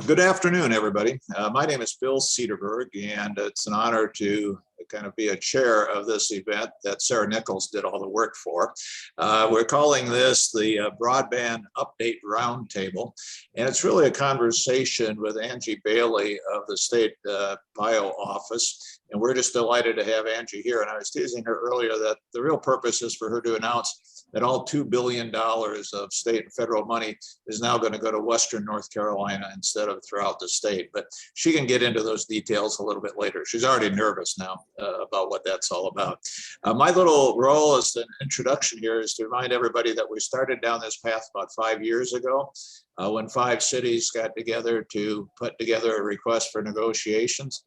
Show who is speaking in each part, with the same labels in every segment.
Speaker 1: Good afternoon, everybody. My name is Bill Cederberg, and it's an honor to kind of be a chair of this event that Sarah Nichols did all the work for. We're calling this the Broadband Update Roundtable, and it's really a conversation with Angie Bailey of the State Bio Office, and we're just delighted to have Angie here. And I was teasing her earlier that the real purpose is for her to announce that all $2 billion of state and federal money is now going to go to Western North Carolina instead of throughout the state. But she can get into those details a little bit later. She's already nervous now about what that's all about. My little role as an introduction here is to remind everybody that we started down this path about 5 years ago. When 5 cities got together to put together a request for negotiations.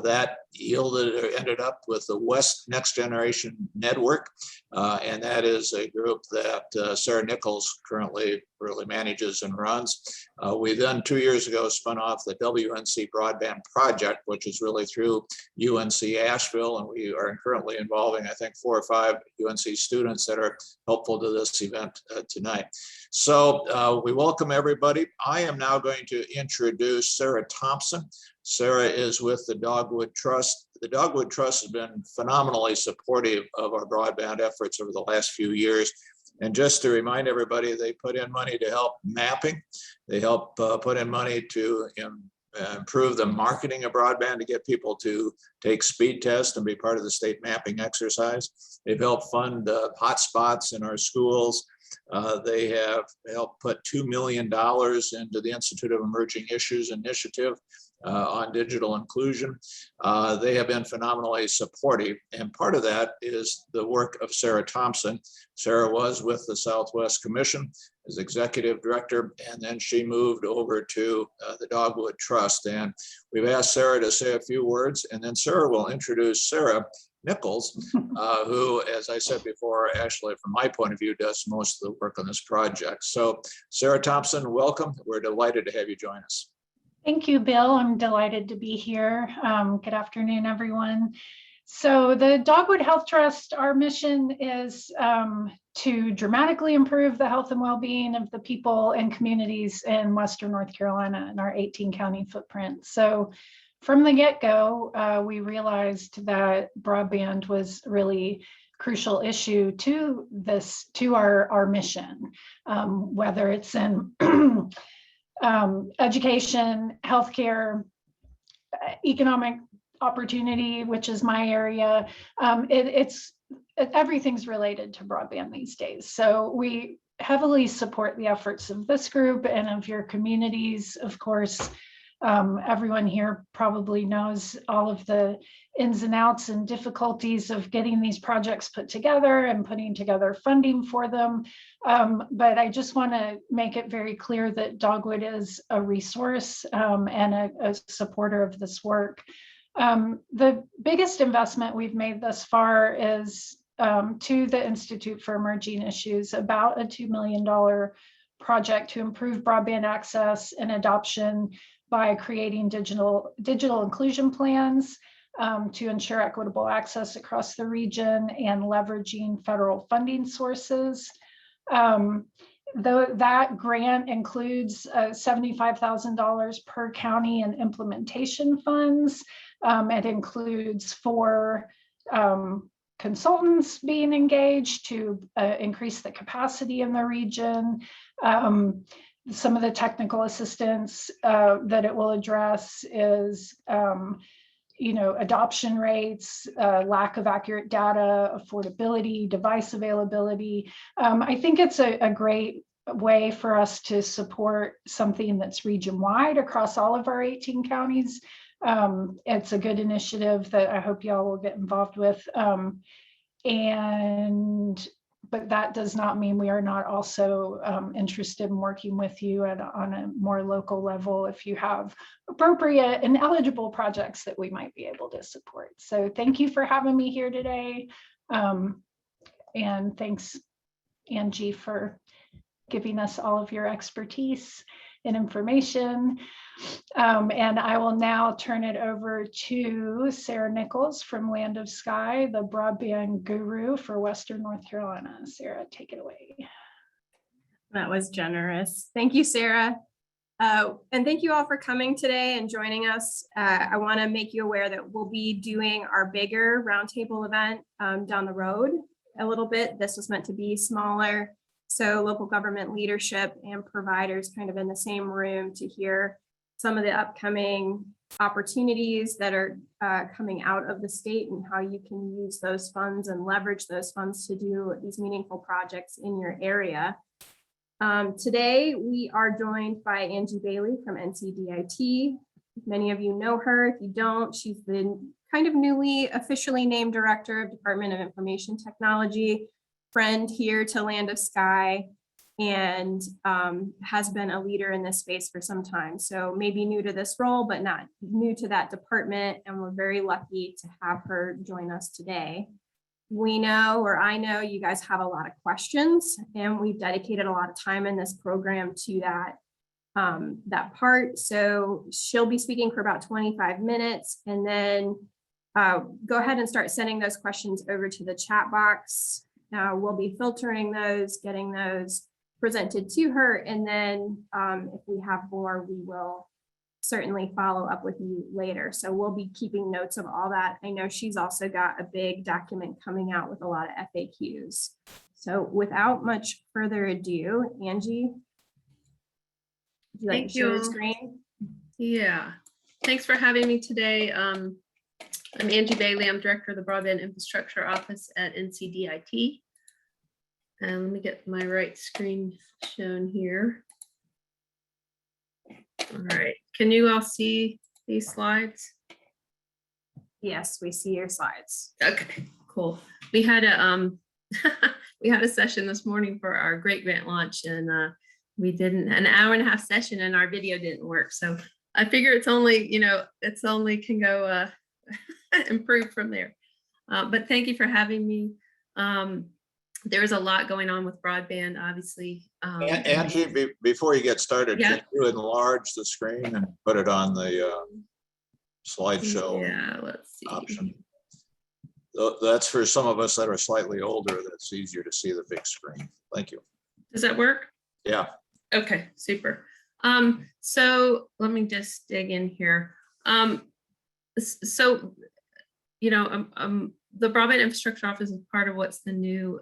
Speaker 1: That ended up with the WestNGN network, and that is a group that Sarah Nichols currently really manages and runs. We then 2 years ago spun off the WNC Broadband project, which is really through UNC Asheville, and we are currently involving, I think, 4 or 5 UNC students that are helpful to this event tonight. So we welcome everybody. I am now going to introduce Sarah Thompson. Sarah is with the Dogwood Trust. The Dogwood Trust has been phenomenally supportive of our broadband efforts over the last few years. And just to remind everybody, they put in money to help mapping. They help put in money to improve the marketing of broadband to get people to take speed tests and be part of the state mapping exercise. They've helped fund hotspots in our schools. They have helped put $2 million into the Institute of Emerging Issues initiative on digital inclusion. They have been phenomenally supportive, and part of that is the work of Sarah Thompson. Sarah was with the Southwest Commission as executive director, and then she moved over to the Dogwood Trust. And we've asked Sarah to say a few words, and then Sarah will introduce Sarah Nichols, who, as I said before, actually, from my point of view, does most of the work on this project. So Sarah Thompson, welcome. We're delighted to have you join us.
Speaker 2: Thank you, Bill. I'm delighted to be here. Good afternoon, everyone. So the Dogwood Health Trust, our mission is to dramatically improve the health and well-being of the people and communities in Western North Carolina and our 18-county footprint. So from the get-go, we realized that broadband was really crucial issue to our mission, whether it's in education, healthcare, economic opportunity, which is my area. Everything's related to broadband these days. So we heavily support the efforts of this group and of your communities. Of course, everyone here probably knows all of the ins and outs and difficulties of getting these projects put together and putting together funding for them. But I just want to make it very clear that Dogwood is a resource and a supporter of this work. The biggest investment we've made thus far is to the Institute for Emerging Issues, about a $2 million project to improve broadband access and adoption by creating digital inclusion plans to ensure equitable access across the region and leveraging federal funding sources. Though that grant includes $75,000 per county in implementation funds. It includes 4 consultants being engaged to increase the capacity in the region. Some of the technical assistance that it will address is adoption rates, lack of accurate data, affordability, device availability. I think it's a great way for us to support something that's region-wide across all of our 18 counties. It's a good initiative that I hope y'all will get involved with. But that does not mean we are not also interested in working with you on a more local level if you have appropriate and eligible projects that we might be able to support. So thank you for having me here today. And thanks, Angie, for giving us all of your expertise and information. And I will now turn it over to Sarah Nichols from Land of Sky, the broadband guru for Western North Carolina. Sarah, take it away.
Speaker 3: That was generous. Thank you, Sarah. And thank you all for coming today and joining us. I want to make you aware that we'll be doing our bigger roundtable event down the road a little bit. This was meant to be smaller, so local government leadership and providers kind of in the same room to hear some of the upcoming opportunities that are coming out of the state and how you can use those funds and leverage those funds to do these meaningful projects in your area. Today, we are joined by Angie Bailey from Ncdit. Many of you know her. If you don't, she's the kind of newly officially named Director of Department of Information Technology, friend here to Land of Sky, and has been a leader in this space for some time. So maybe new to this role, but not new to that department. And we're very lucky to have her join us today. We know, or I know, you guys have a lot of questions, and we've dedicated a lot of time in this program to that part. So she'll be speaking for about 25 minutes, and then go ahead and start sending those questions over to the chat box. We'll be filtering those, getting those presented to her, and then if we have more, we will certainly follow up with you later. So we'll be keeping notes of all that. I know she's also got a big document coming out with a lot of FAQs. So without much further ado, Angie, would you like to share the screen?
Speaker 4: Yeah, thanks for having me today. I'm Angie Bailey. I'm Director of the Broadband Infrastructure Office at Ncdit. And let me get my right screen shown here. All right, can you all see these slides?
Speaker 3: Yes, we see your slides.
Speaker 4: Okay, cool. We had a we had a session this morning for our Great Grant launch, and we did an hour-and-a-half session, and our video didn't work. So I figure it's only, it's only can go improve from there. But thank you for having me. There's a lot going on with broadband, obviously.
Speaker 1: Angie, before you get started,
Speaker 4: Yeah.
Speaker 1: can you enlarge the screen and put it on the slideshow
Speaker 4: let's see.
Speaker 1: option? That's for some of us that are slightly older, that's easier to see the big screen. Thank you.
Speaker 4: Does that work?
Speaker 1: Yeah.
Speaker 4: Okay, super. So let me just dig in here. The Broadband Infrastructure Office is part of what's the new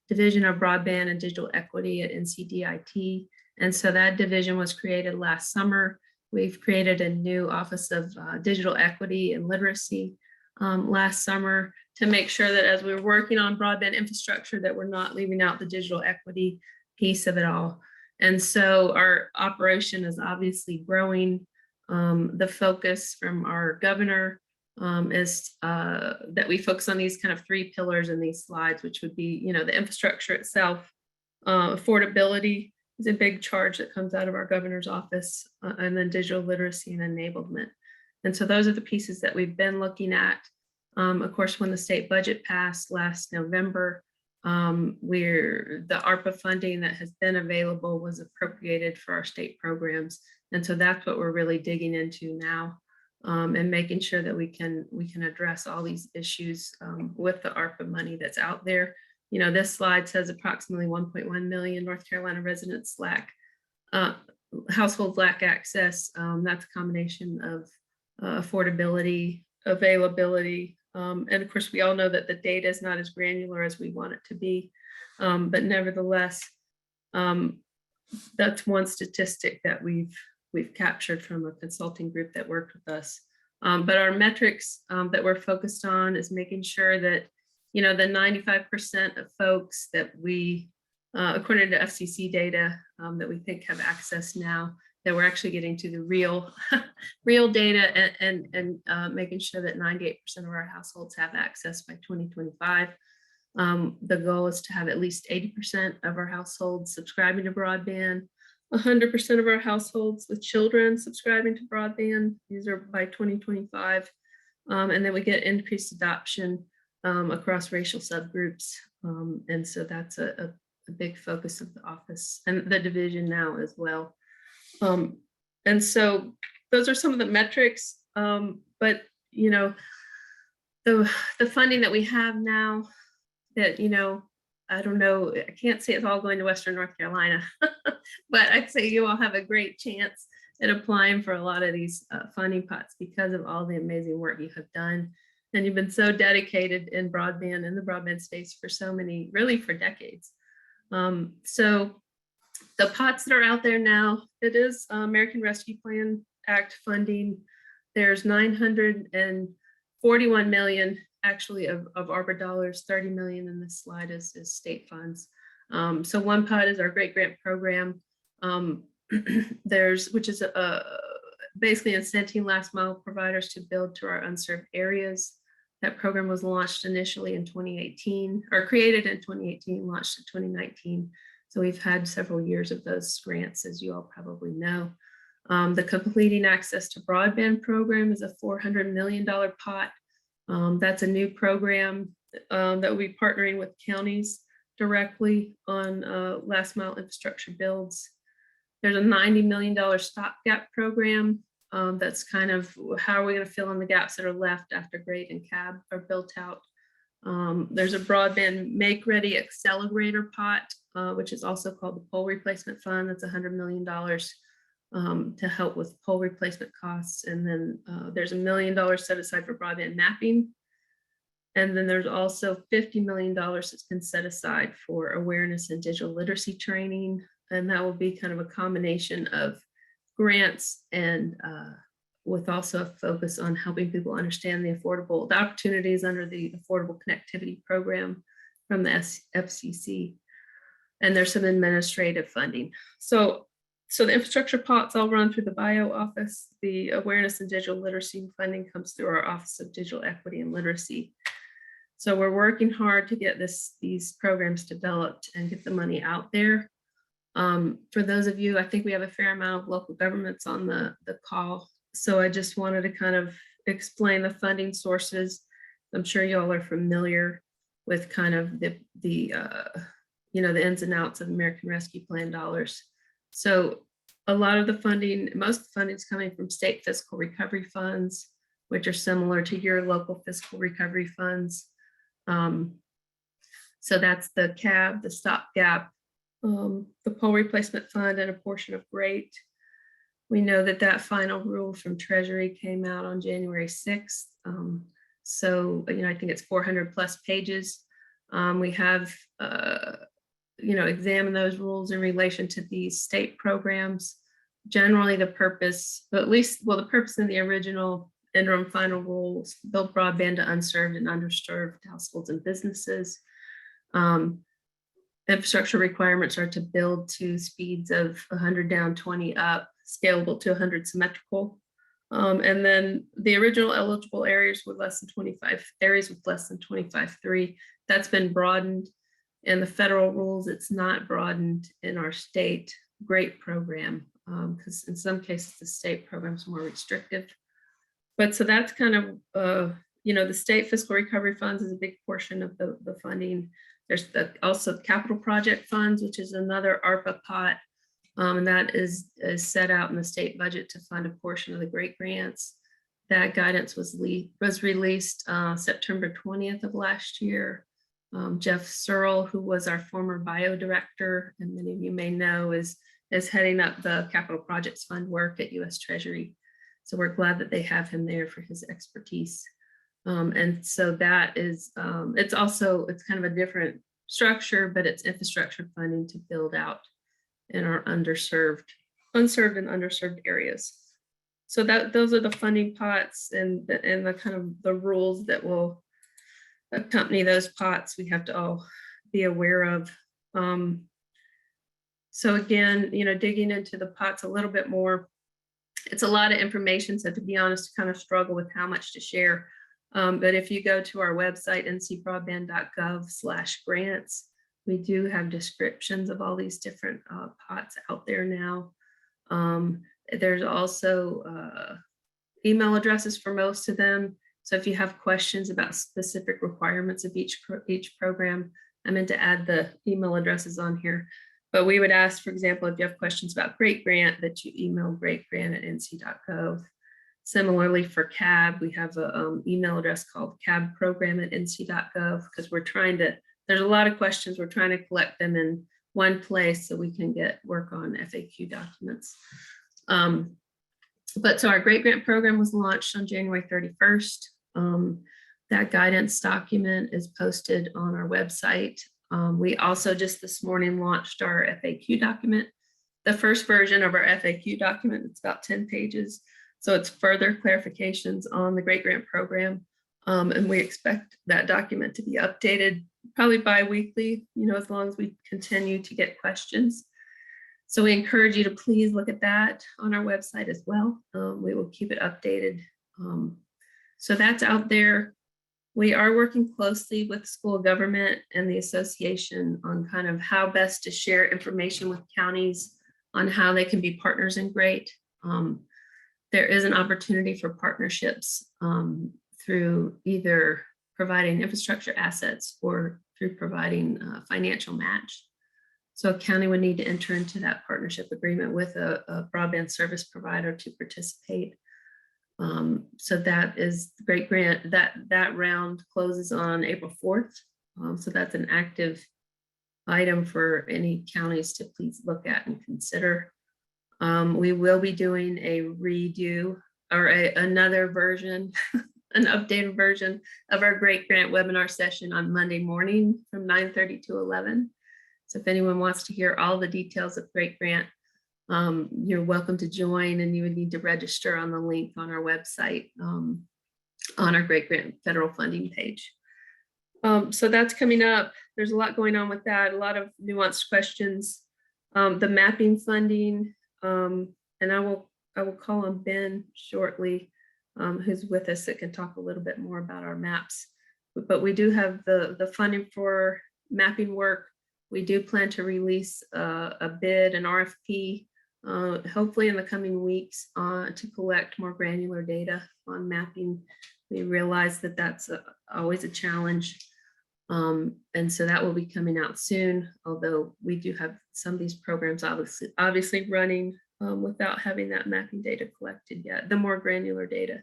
Speaker 4: Division of Broadband and Digital Equity at Ncdit. And so that division was created last summer. We've created a new Office of Digital Equity and Literacy last summer to make sure that as we're working on broadband infrastructure, that we're not leaving out the digital equity piece of it all. And so our operation is obviously growing. The focus from our governor is that we focus on these kind of three pillars in these slides, which would be, the infrastructure itself. Affordability is a big charge that comes out of our governor's office, and then digital literacy and enablement. And so those are the pieces that we've been looking at. Of course, when the state budget passed last November, the ARPA funding that has been available was appropriated for our state programs. And so that's what we're really digging into now. And making sure that we can address all these issues with the ARPA money that's out there. This slide says approximately 1.1 million North Carolina residents households lack access. That's a combination of affordability, availability, and of course we all know that the data is not as granular as we want it to be, but nevertheless, that's one statistic that we've captured from a consulting group that worked with us. But our metrics that we're focused on is making sure that, the 95% of folks that we, according to FCC data, that we think have access now, that we're actually getting to the real data and making sure that 98% of our households have access by 2025. The goal is to have at least 80% of our households subscribing to broadband, 100% of our households with children subscribing to broadband. These are by 2025. And then we get increased adoption across racial subgroups. And so that's a big focus of the office and the division now as well. And so those are some of the metrics, but the funding that we have now that, I don't know, I can't say it's all going to Western North Carolina, but I'd say you all have a great chance at applying for a lot of these funding pots because of all the amazing work you have done. And you've been so dedicated in broadband and the broadband space for so many, really for decades. So the pots that are out there now, it is American Rescue Plan Act funding. There's 941 million actually of ARPA dollars, 30 million in this slide is state funds. So one pot is our Great Grant Program. Which is basically incenting last mile providers to build to our unserved areas. That program was launched initially in 2018, or created in 2018, launched in 2019. So we've had several years of those grants, as you all probably know. The Completing Access to Broadband program is a $400 million pot. That's a new program that will be partnering with counties directly on last mile infrastructure builds. There's a $90 million stopgap program. That's kind of how are we going to fill in the gaps that are left after GRADE and CAB are built out. There's a broadband make ready accelerator pot, which is also called the pole replacement fund. That's $100 million to help with pole replacement costs. And then there's $1 million set aside for broadband mapping. And then there's also $50 million that's been set aside for awareness and digital literacy training. And that will be kind of a combination of grants and with also a focus on helping people understand the opportunities under the Affordable Connectivity Program from the FCC. And there's some administrative funding. So the infrastructure pots all run through the bio office. The awareness and digital literacy funding comes through our Office of Digital Equity and Literacy. So we're working hard to get these programs developed and get the money out there. For those of you, I think we have a fair amount of local governments on the call. So I just wanted to kind of explain the funding sources. I'm sure you all are familiar with kind of the ins and outs of American Rescue Plan dollars. So a lot of the funding, most of the funding is coming from state fiscal recovery funds, which are similar to your local fiscal recovery funds. So that's the CAB, the stopgap, the pole replacement fund, and a portion of GRADE. We know that final rule from Treasury came out on January 6th. So, I think it's 400 plus pages. We have, examined those rules in relation to these state programs. Generally the purpose, the purpose in the original interim final rules, build broadband to unserved and underserved households and businesses. Infrastructure requirements are to build to speeds of 100 down, 20 up, scalable to 100 symmetrical. And then the original eligible areas with less than 25, areas with less than 25.3, that's been broadened. In the federal rules, it's not broadened in our state GRADE program, because in some cases the state program is more restrictive. But so that's kind of, the state fiscal recovery funds is a big portion of the funding. There's also capital project funds, which is another ARPA pot, and that is set out in the state budget to fund a portion of the GRADE grants. That guidance was released September 20th of last year. Jeff Searle, who was our former bio director, and many of you may know, is heading up the capital projects fund work at US Treasury. So we're glad that they have him there for his expertise. And so that is, it's kind of a different structure, but it's infrastructure funding to build out in our unserved and underserved areas. So those are the funding pots and the kind of the rules that will accompany those pots we have to all be aware of. So again, digging into the pots a little bit more, it's a lot of information. So to be honest, I kind of struggle with how much to share. But if you go to our website, ncbroadband.gov/grants, we do have descriptions of all these different pots out there now. There's also email addresses for most of them. So if you have questions about specific requirements of each program, I meant to add the email addresses on here. But we would ask, for example, if you have questions about GRADE Grant, that you email gradegrant@nc.gov. Similarly for CAB, we have an email address called cabprogram@nc.gov, because we're trying to, there's a lot of questions. We're trying to collect them in one place so we can work on FAQ documents. But so our Great Grant program was launched on January 31st. That guidance document is posted on our website. We also just this morning launched our FAQ document. The first version of our FAQ document, it's about 10 pages. So it's further clarifications on the Great Grant program. And we expect that document to be updated probably bi-weekly, as long as we continue to get questions. So we encourage you to please look at that on our website as well. We will keep it updated. So that's out there. We are working closely with school government and the association on kind of how best to share information with counties on how they can be partners in GREAT. There is an opportunity for partnerships through either providing infrastructure assets or through providing financial match. So a county would need to enter into that partnership agreement with a broadband service provider to participate. So that is the Great Grant. That round closes on April 4th. So that's an active item for any counties to please look at and consider. We will be doing a redo or another version, an updated version of our Great Grant webinar session on Monday morning from 9:30 to 11. So if anyone wants to hear all the details of Great Grant, you're welcome to join, and you would need to register on the link on our website on our Great Grant federal funding page. So that's coming up. There's a lot going on with that, a lot of nuanced questions. The mapping funding, and I will call on Ben shortly, who's with us that can talk a little bit more about our maps. But we do have the funding for mapping work. We do plan to release a bid, an RFP, hopefully in the coming weeks to collect more granular data on mapping. We realize that that's always a challenge. And so that will be coming out soon, although we do have some of these programs obviously running without having that mapping data collected yet, the more granular data.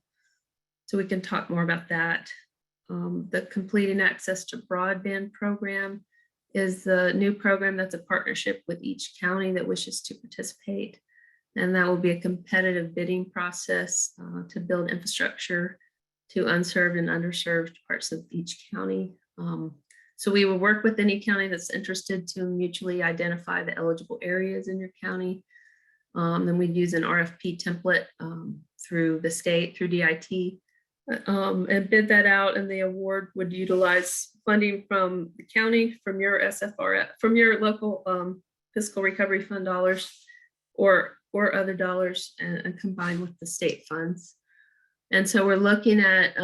Speaker 4: So we can talk more about that. The Completing Access to Broadband program is the new program that's a partnership with each county that wishes to participate. And that will be a competitive bidding process to build infrastructure to unserved and underserved parts of each county. So we will work with any county that's interested to mutually identify the eligible areas in your county. Then we'd use an RFP template through the state, through DIT, and bid that out, and the award would utilize funding from the county, from your SFR, from your local fiscal recovery fund dollars, or other dollars, and combine with the state funds. And so we're looking at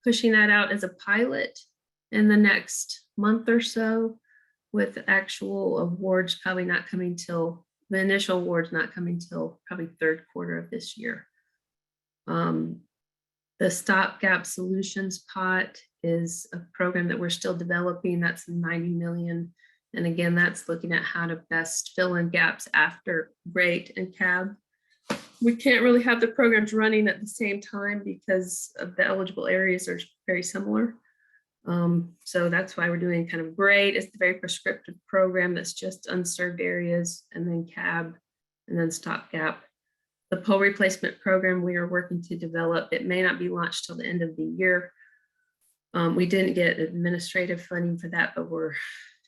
Speaker 4: pushing that out as a pilot in the next month or so, with actual awards probably not coming till, the initial awards not coming till probably third quarter of this year. The Stopgap Solutions Pot is a program that we're still developing. That's 90 million. And again, that's looking at how to best fill in gaps after GREAT and CAB. We can't really have the programs running at the same time because of the eligible areas are very similar. So that's why we're doing kind of GREAT. It's the very prescriptive program that's just unserved areas, and then CAB, and then Stopgap. The pole replacement program we are working to develop, it may not be launched till the end of the year. We didn't get administrative funding for that, but we're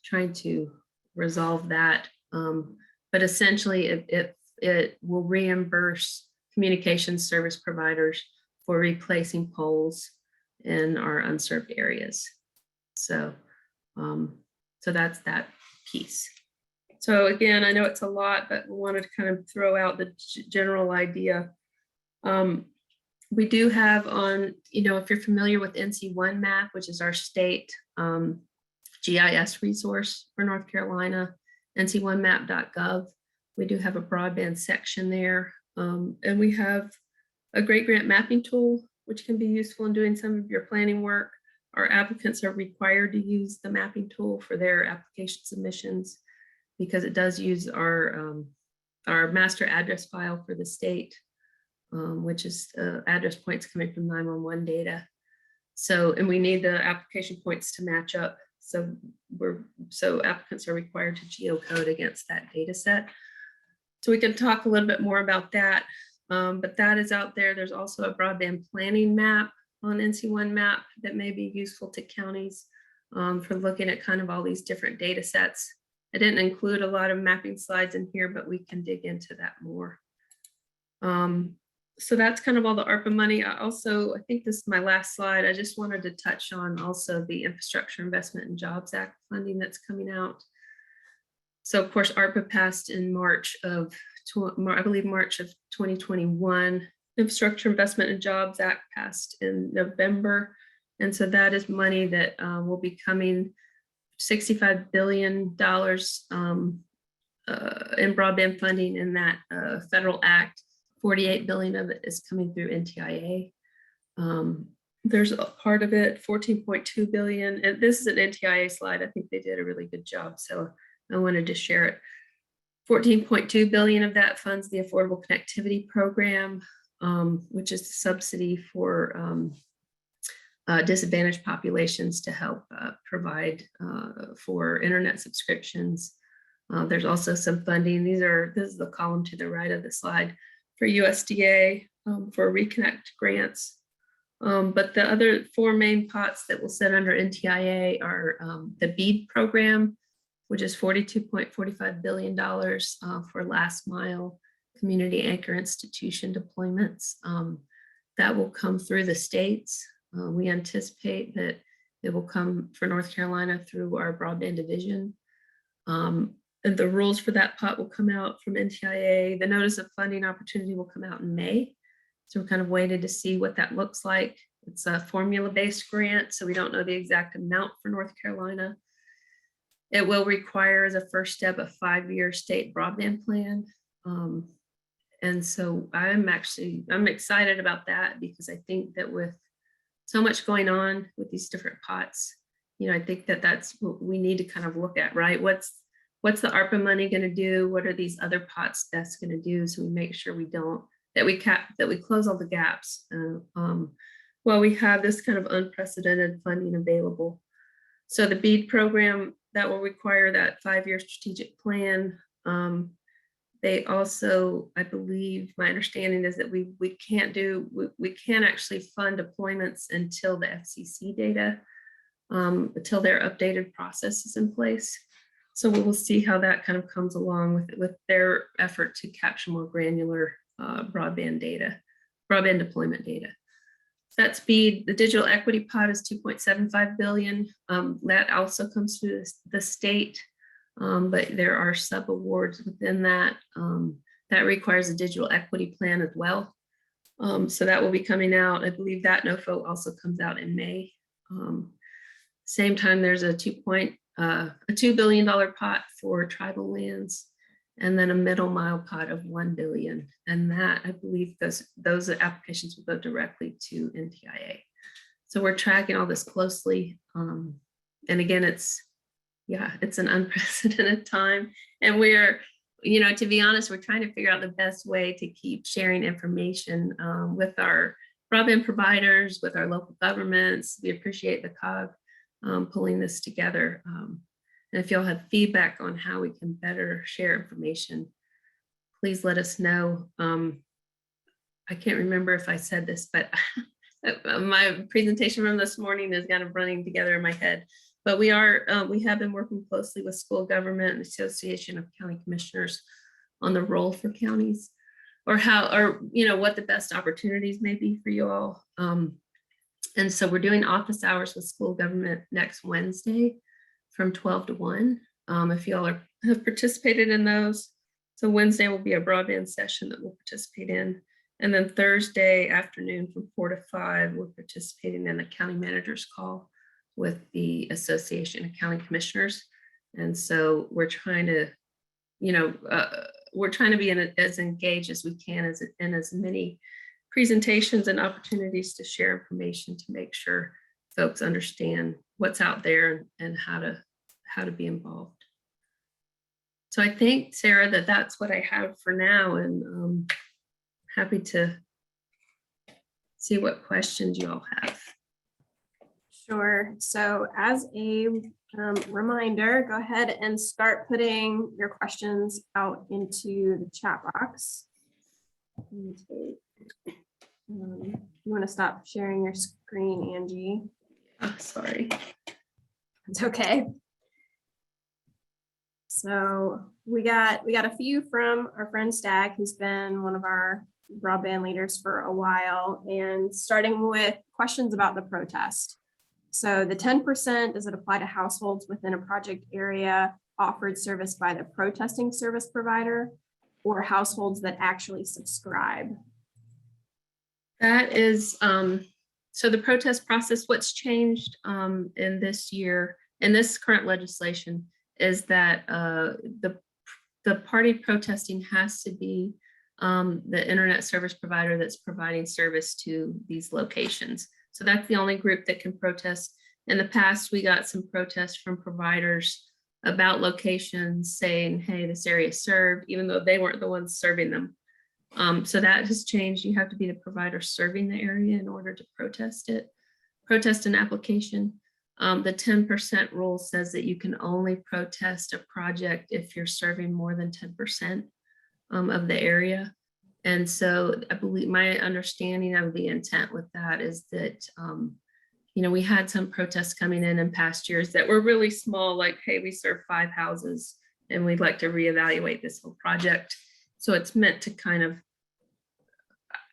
Speaker 4: trying to resolve that. But essentially it will reimburse communications service providers for replacing poles in our unserved areas. So, so that's that piece. So again, I know it's a lot, but we wanted to kind of throw out the general idea. We do have on, if you're familiar with NC1 map, which is our state GIS resource for North Carolina, nc1map.gov. We do have a broadband section there. And we have a Great Grant mapping tool, which can be useful in doing some of your planning work. Our applicants are required to use the mapping tool for their application submissions, because it does use our master address file for the state, which is address points coming from 911 data. So, and we need the application points to match up. So applicants are required to geocode against that data set. So we can talk a little bit more about that, but that is out there. There's also a broadband planning map on NC1 map that may be useful to counties for looking at kind of all these different data sets. I didn't include a lot of mapping slides in here, but we can dig into that more. So that's kind of all the ARPA money. I think this is my last slide. I just wanted to touch on also the Infrastructure Investment and Jobs Act funding that's coming out. So of course, ARPA passed in March of 2021. Infrastructure Investment and Jobs Act passed in November. And so that is money that will be coming, $65 billion in broadband funding in that federal act. 48 billion of it is coming through NTIA. There's a part of it, 14.2 billion, and this is an NTIA slide. I think they did a really good job, so I wanted to share it. 14.2 billion of that funds the Affordable Connectivity Program, which is the subsidy for disadvantaged populations to help provide for internet subscriptions. There's also some funding. This is the column to the right of the slide for USDA for Reconnect grants. But the other four main pots that will sit under NTIA are the BEAD program, which is $42.45 billion for last mile community anchor institution deployments. That will come through the states. We anticipate that it will come for North Carolina through our broadband division. And the rules for that pot will come out from NTIA. The notice of funding opportunity will come out in May. So we're kind of waited to see what that looks like. It's a formula-based grant, so we don't know the exact amount for North Carolina. It will require as a first step a 5-year state broadband plan. And so I'm excited about that because I think that with so much going on with these different pots, I think that that's what we need to kind of look at, right? What's the ARPA money going to do? What are these other pots that's going to do? So we make sure we close all the gaps. While we have this kind of unprecedented funding available. So the BEAD program that will require that 5-year strategic plan. They also, I believe, my understanding is that we can't actually fund deployments until the FCC data, until their updated process is in place. So we will see how that kind of comes along with their effort to capture more granular broadband deployment data. So that's BEAD. The digital equity pot is 2.75 billion. That also comes through the state, but there are sub awards within that. That requires a digital equity plan as well. So that will be coming out. I believe that NOFO also comes out in May. Same time, there's a $2 billion pot for tribal lands, and then a middle mile pot of 1 billion. And that, I believe those applications will go directly to NTIA. So we're tracking all this closely. And again, it's an unprecedented time. And we're, to be honest, we're trying to figure out the best way to keep sharing information with our broadband providers, with our local governments. We appreciate the COG pulling this together. And if y'all have feedback on how we can better share information, please let us know. I can't remember if I said this, but my presentation from this morning is kind of running together in my head. But we have been working closely with school government and Association of County Commissioners on the role for counties, or what the best opportunities may be for you all. And so we're doing office hours with school government next Wednesday from 12 to 1. If y'all have participated in those. So Wednesday will be a broadband session that we'll participate in. And then Thursday afternoon from 4 to 5, we're participating in a county manager's call with the Association of County Commissioners. And so we're trying to, be as engaged as we can in as many presentations and opportunities to share information to make sure folks understand what's out there and how to be involved. So I think, Sarah, that's what I have for now, and happy to see what questions you all have.
Speaker 3: Sure. So as a Reminder, go ahead and start putting your questions out into the chat box. You want to stop sharing your screen, Angie?
Speaker 4: Oh, sorry.
Speaker 3: It's okay. So we got a few from our friend Stag, who's been one of our broadband leaders for a while, and starting with questions about the protest. So the 10%, does it apply to households within a project area offered service by the protesting service provider or households that actually subscribe?
Speaker 4: That is, so the protest process, what's changed in this year, in this current legislation, is that the party protesting has to be the internet service provider that's providing service to these locations. So that's the only group that can protest. In the past, we got some protests from providers about locations saying, hey, this area is served, even though they weren't the ones serving them. So that has changed. You have to be the provider serving the area in order to protest it, protest an application. The 10% rule says that you can only protest a project if you're serving more than 10% of the area. And so I believe my understanding of the intent with that is that, you know, we had some protests coming in past years that were really small, like, hey, we serve 5 houses and we'd like to reevaluate this whole project. So it's meant to kind of,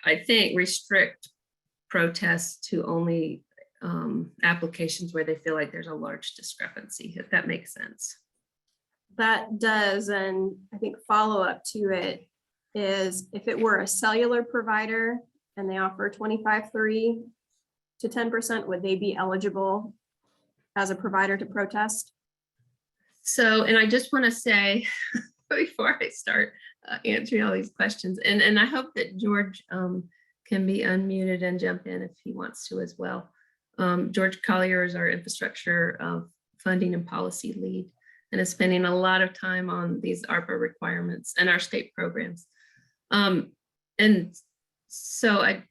Speaker 4: I think, restrict protests to only applications where they feel like there's a large discrepancy, if that makes sense.
Speaker 3: That does, and I think follow up to it is if it were a cellular provider and they offer 25.3 to 10%, would they be eligible as a provider to protest?
Speaker 4: So, and I just want to say before I start answering all these questions, and I hope that George can be unmuted and jump in if he wants to as well. George Collier is our infrastructure funding and policy lead and is spending a lot of time on these ARPA requirements and our state programs. And so I'll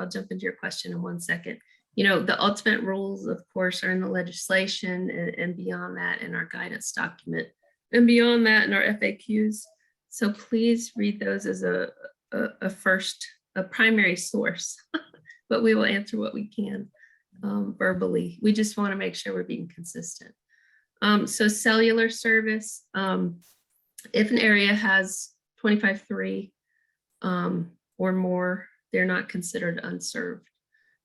Speaker 4: jump into your question in one second. You know, the ultimate rules, of course, are in the legislation and beyond that in our guidance document and beyond that in our FAQs. So please read those as a primary source, but we will answer what we can verbally. We just want to make sure we're being consistent. So cellular service, if an area has 25.3 or more, they're not considered unserved.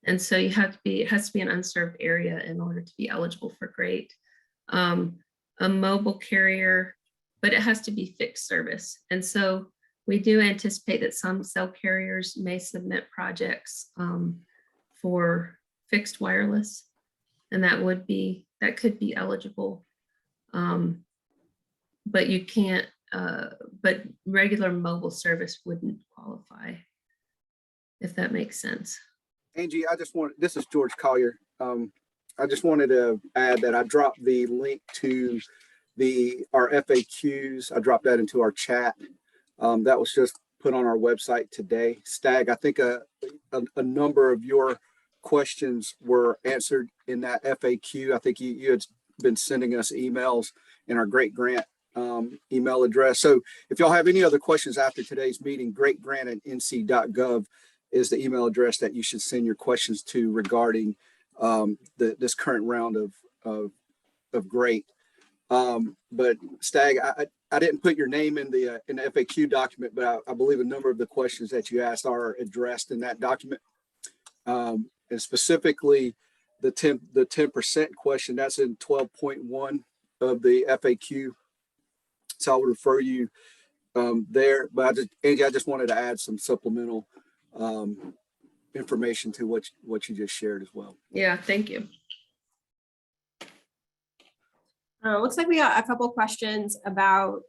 Speaker 4: And so you have to be, it has to be an unserved area in order to be eligible for GREAT. A mobile carrier, but it has to be fixed service. And so we do anticipate that some cell carriers may submit projects for fixed wireless, and that could be eligible. But you can't, but regular mobile service wouldn't qualify, if that makes sense.
Speaker 5: Angie, this is George Collier. I just wanted to add that I dropped the link to our FAQs. I dropped that into our chat. That was just put on our website today. Stag, I think a number of your questions were answered in that FAQ. I think you had been sending us emails in our Great Grant email address. So if y'all have any other questions after today's meeting, greatgrant@nc.gov is the email address that you should send your questions to regarding this current round of GREAT. But Stag, I didn't put your name in the FAQ document, but I believe a number of the questions that you asked are addressed in that document. And specifically the 10% question, that's in 12.1 of the FAQ. So I'll refer you there. But Angie, I just wanted to add some supplemental information to what you just shared as well.
Speaker 4: Yeah, thank you.
Speaker 3: Looks like we got a couple questions about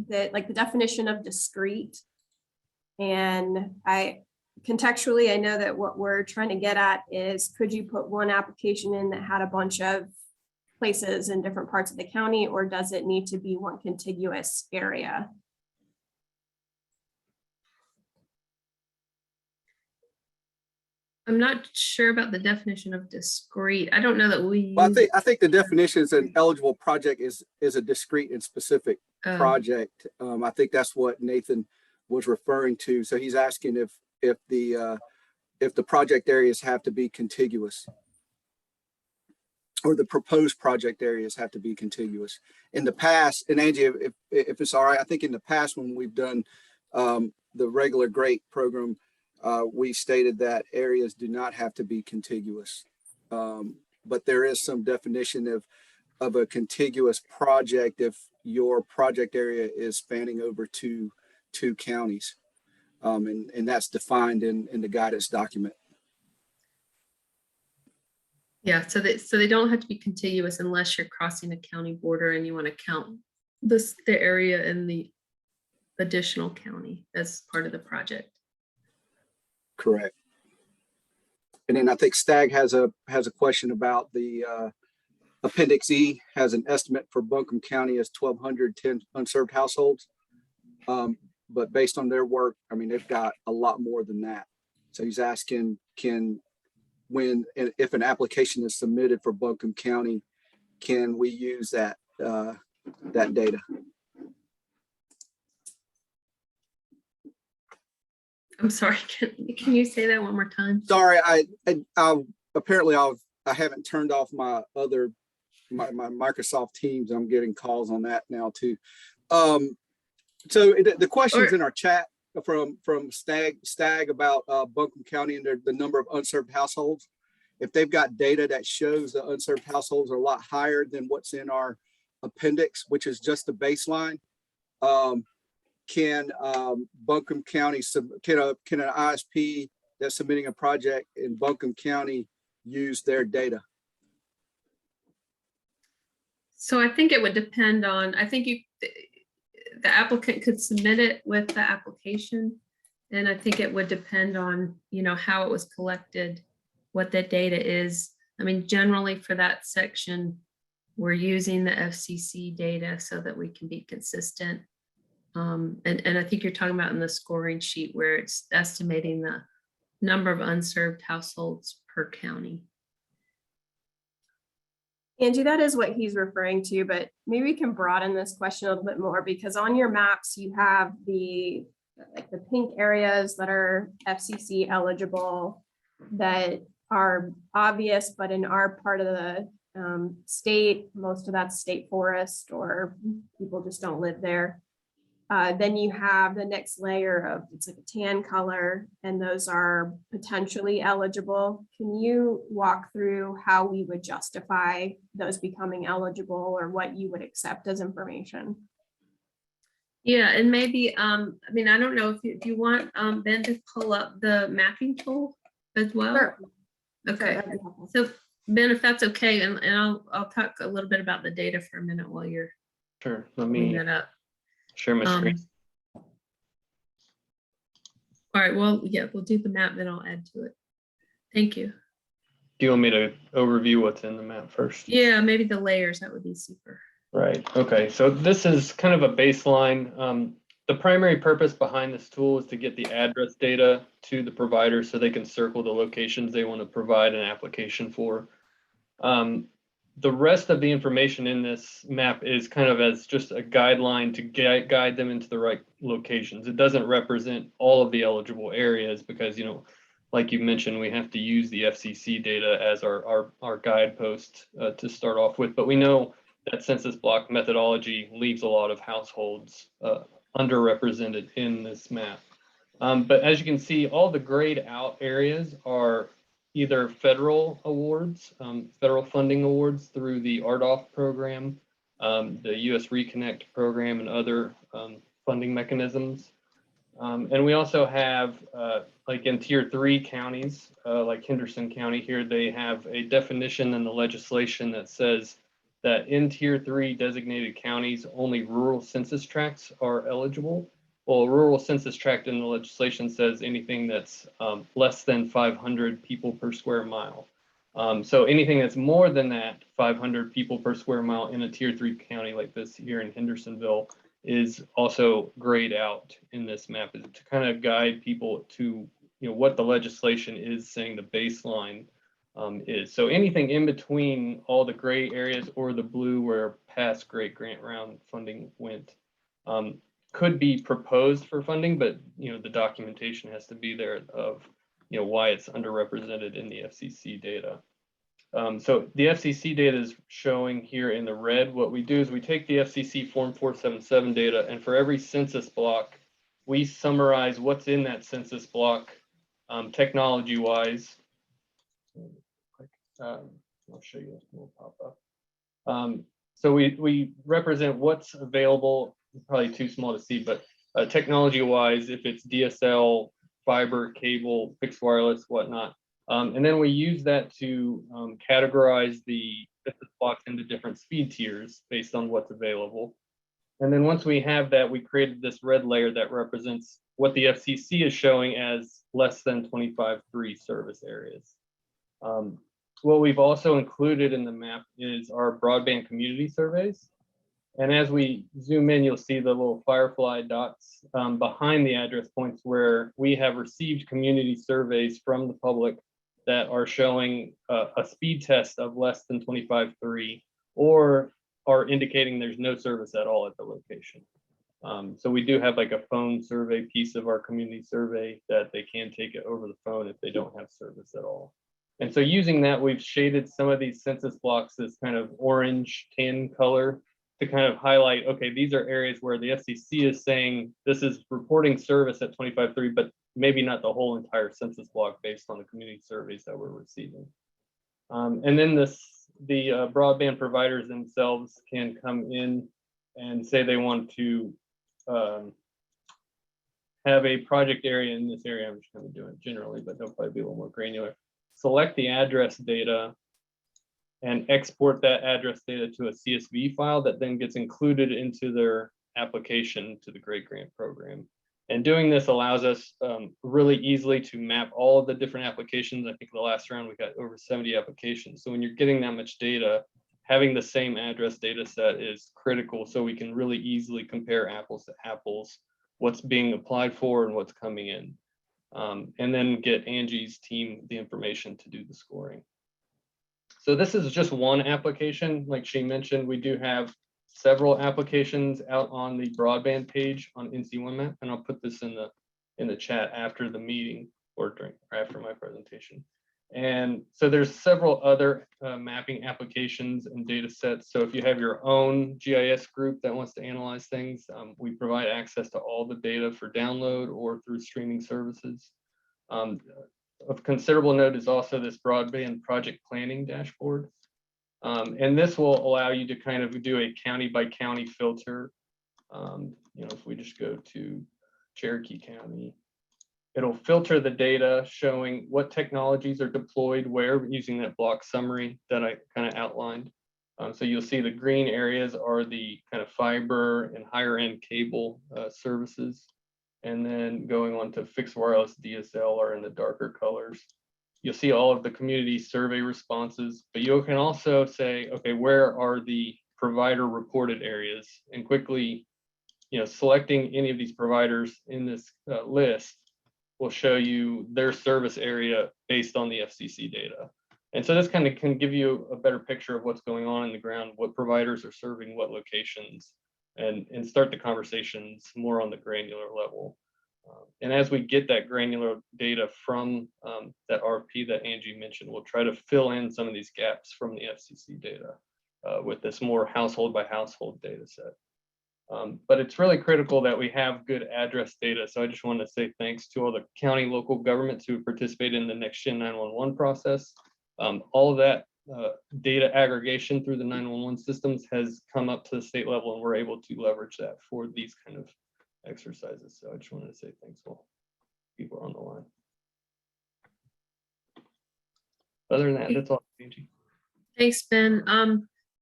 Speaker 3: the definition of discrete. And contextually, I know that what we're trying to get at is, could you put one application in that had a bunch of places in different parts of the county, or does it need to be one contiguous area?
Speaker 4: I'm not sure about the definition of discrete. I don't know that we
Speaker 5: Well,
Speaker 4: use
Speaker 5: I think the definition is an eligible project is a discrete and specific project. I think that's what Nathan was referring to. So he's asking if the project areas have to be contiguous, or the proposed project areas have to be contiguous. In the past, and Angie, if it's all right, I think in the past when we've done the regular GRATE program, we stated that areas do not have to be contiguous. But there is some definition of a contiguous project if your project area is spanning over two counties. And that's defined in the guidance document.
Speaker 4: Yeah, so they don't have to be contiguous unless you're crossing a county border and you want to count the area in the additional county as part of the project.
Speaker 5: Correct. And then I think Stagg has a question about the Appendix E has an estimate for Buncombe County as 1,210 unserved households. But based on their work, I mean, they've got a lot more than that. So he's asking, if an application is submitted for Buncombe County, can we use that data?
Speaker 4: I'm sorry, can you say that one more time?
Speaker 5: Sorry, I apparently I haven't turned off my Microsoft Teams. I'm getting calls on that now too. So the questions in our chat from Stagg about Buncombe County and the number of unserved households. If they've got data that shows the unserved households are a lot higher than what's in our appendix, which is just the baseline, can Buncombe County, can an ISP that's submitting a project in Buncombe County use their data?
Speaker 4: So I think it would depend on, I think the applicant could submit it with the application. And I think it would depend on, how it was collected, what that data is. I mean, generally for that section, we're using the FCC data so that we can be consistent. And I think you're talking about in the scoring sheet where it's estimating the number of unserved households per county.
Speaker 3: Angie, that is what he's referring to, but maybe we can broaden this question a little bit more, because on your maps, you have the pink areas that are FCC eligible that are obvious, but in our part of the state, most of that's state forest or people just don't live there. Then you have the next layer of, it's like a tan color, and those are potentially eligible. Can you walk through how we would justify those becoming eligible, or what you would accept as information?
Speaker 4: Yeah, and maybe, I mean, I don't know if you want Ben to pull up the mapping tool as well.
Speaker 3: Sure.
Speaker 4: Okay,
Speaker 3: Sure,
Speaker 4: so Ben, if that's okay, and I'll talk a little bit about the data for a minute while you're
Speaker 6: Sure. Let
Speaker 4: pulling
Speaker 6: me
Speaker 4: that up.
Speaker 6: share my screen.
Speaker 4: All right, well, yeah, we'll do the map, then I'll add to it. Thank you.
Speaker 6: Do you want me to overview what's in the map first?
Speaker 4: Yeah, maybe the layers, that would be super.
Speaker 6: Right. Okay. So this is kind of a baseline. The primary purpose behind this tool is to get the address data to the provider so they can circle the locations they want to provide an application for. The rest of the information in this map is kind of as just a guideline to guide them into the right locations. It doesn't represent all of the eligible areas because, like you mentioned, we have to use the FCC data as our guidepost to start off with. But we know that census block methodology leaves a lot of households underrepresented in this map. But as you can see, all the grayed out areas are either federal awards, federal funding awards through the RDOF program, the US Reconnect program, and other funding mechanisms. And we also have, like in tier 3 counties, like Henderson County here, they have a definition in the legislation that says that in tier 3 designated counties, only rural census tracts are eligible. Well, a rural census tract in the legislation says anything that's less than 500 people per square mile. So anything that's more than that 500 people per square mile in a tier 3 county like this here in Hendersonville is also grayed out in this map to kind of guide people to what the legislation is saying the baseline is. So anything in between all the gray areas or the blue where past great grant round funding went could be proposed for funding, but the documentation has to be there of why it's underrepresented in the FCC data. So the FCC data is showing here in the red. What we do is we take the FCC Form 477 data, and for every census block, we summarize what's in that census block technology-wise. I'll show you, it will pop up. So we represent what's available. It's probably too small to see, but technology-wise, if it's DSL, fiber, cable, fixed wireless, whatnot. And then we use that to categorize the census blocks into different speed tiers based on what's available. And then once we have that, we created this red layer that represents what the FCC is showing as less than 25.3 service areas. What we've also included in the map is our broadband community surveys. And as we zoom in, you'll see the little firefly dots behind the address points where we have received community surveys from the public that are showing a speed test of less than 25.3 or are indicating there's no service at all at the location. So we do have like a phone survey piece of our community survey that they can take it over the phone if they don't have service at all. And so using that, we've shaded some of these census blocks this kind of orange tan color to kind of highlight, okay, these are areas where the FCC is saying this is reporting service at 25.3, but maybe not the whole entire census block based on the community surveys that we're receiving. And then the broadband providers themselves can come in and say they want to have a project area in this area. I'm just kind of doing it generally, but they'll probably be a little more granular. Select the address data and export that address data to a CSV file that then gets included into their application to the Great Grant Program. And doing this allows us really easily to map all of the different applications. I think the last round we got over 70 applications. So when you're getting that much data, having the same address data set is critical so we can really easily compare apples to apples, what's being applied for and what's coming in. And then get Angie's team the information to do the scoring. So this is just one application. Like she mentioned, we do have several applications out on the broadband page on NC1 Map, and I'll put this in the chat after the meeting or after my presentation. And so there's several other mapping applications and data sets. So if you have your own GIS group that wants to analyze things, we provide access to all the data for download or through streaming services. Of considerable note is also this broadband project planning dashboard. And this will allow you to kind of do a county by county filter. If we just go to Cherokee County, it'll filter the data showing what technologies are deployed where using that block summary that I kind of outlined. So you'll see the green areas are the kind of fiber and higher end cable services. And then going on to fixed wireless DSL are in the darker colors. You'll see all of the community survey responses, but you can also say, okay, where are the provider reported areas? And quickly, selecting any of these providers in this list will show you their service area based on the FCC data. And so this kind of can give you a better picture of what's going on in the ground, what providers are serving what locations, and start the conversations more on the granular level. And as we get that granular data from that RFP that Angie mentioned, we'll try to fill in some of these gaps from the FCC data with this more household by household data set. But it's really critical that we have good address data. So I just want to say thanks to all the county local governments who participated in the NextGen 911 process. All of that data aggregation through the 911 systems has come up to the state level, and we're able to leverage that for these kind of exercises. So I just wanted to say thanks to all people on the line. Other than that, that's all, Angie.
Speaker 4: Thanks, Ben.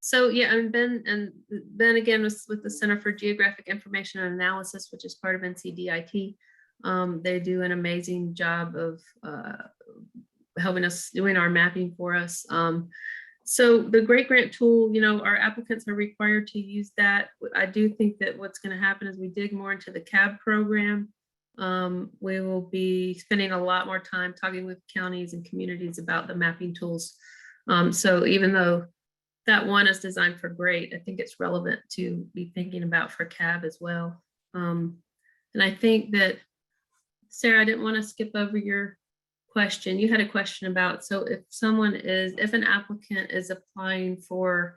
Speaker 4: So yeah, and Ben again was with the Center for Geographic Information and Analysis, which is part of Ncdit. They do an amazing job of helping us doing our mapping for us. So the Great Grant tool, our applicants are required to use that. I do think that what's going to happen is we dig more into the CAB program. We will be spending a lot more time talking with counties and communities about the mapping tools. So even though that one is designed for great, I think it's relevant to be thinking about for CAB as well. And I think that, Sarah, I didn't want to skip over your question. You had a question about, so if an applicant is applying for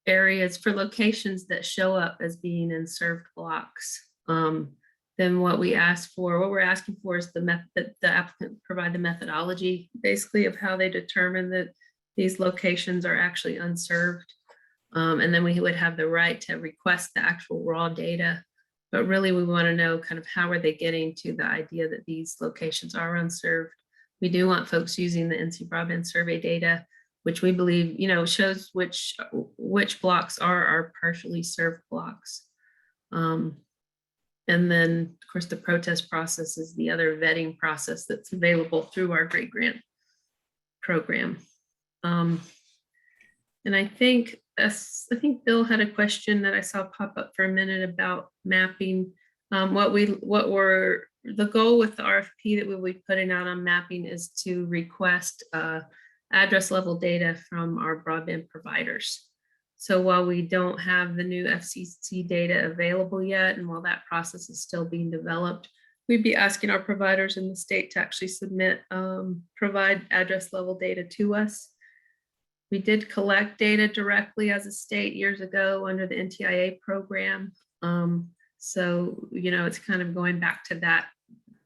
Speaker 4: areas, for locations that show up as being in served blocks, then what we're asking for is the applicant provide the methodology, basically, of how they determine that these locations are actually unserved. And then we would have the right to request the actual raw data. But really, we want to know kind of how are they getting to the idea that these locations are unserved. We do want folks using the NC Broadband survey data, which we believe, shows which blocks are our partially served blocks. And then, of course, the protest process is the other vetting process that's available through our Great Grant program. And I think Bill had a question that I saw pop up for a minute about mapping. The goal with the RFP that we'll be putting out on mapping is to request address level data from our broadband providers. So while we don't have the new FCC data available yet, and while that process is still being developed, we'd be asking our providers in the state to actually provide address level data to us. We did collect data directly as a state years ago under the NTIA program. So, it's kind of going back to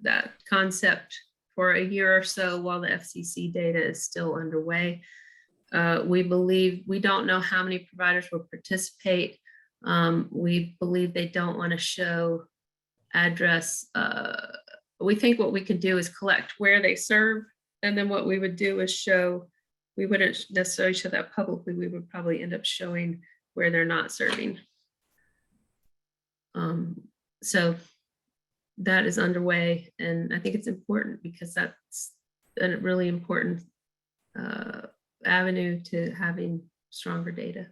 Speaker 4: that concept for a year or so while the FCC data is still underway. We don't know how many providers will participate. We believe they don't want to show address. We think what we could do is collect where they serve. And then what we would do is we wouldn't necessarily show that publicly. We would probably end up showing where they're not serving. So that is underway. And I think it's important because that's a really important avenue to having stronger data.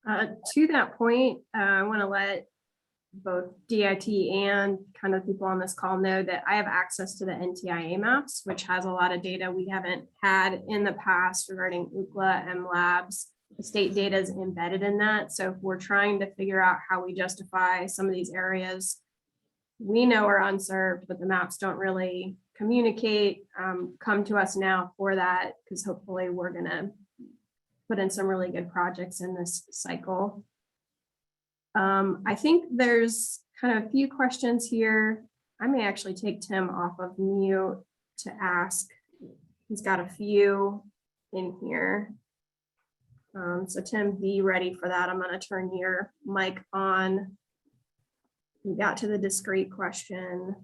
Speaker 3: To that point, I want to let both DIT and kind of people on this call know that I have access to the NTIA maps, which has a lot of data we haven't had in the past regarding UCLA and labs. The state data is embedded in that. So if we're trying to figure out how we justify some of these areas we know are unserved, but the maps don't really communicate, come to us now for that, because hopefully we're going to put in some really good projects in this cycle. I think there's kind of a few questions here. I may actually take Tim off of mute to ask. He's got a few in here. So Tim, be ready for that. I'm going to turn your mic on. We got to the discrete question.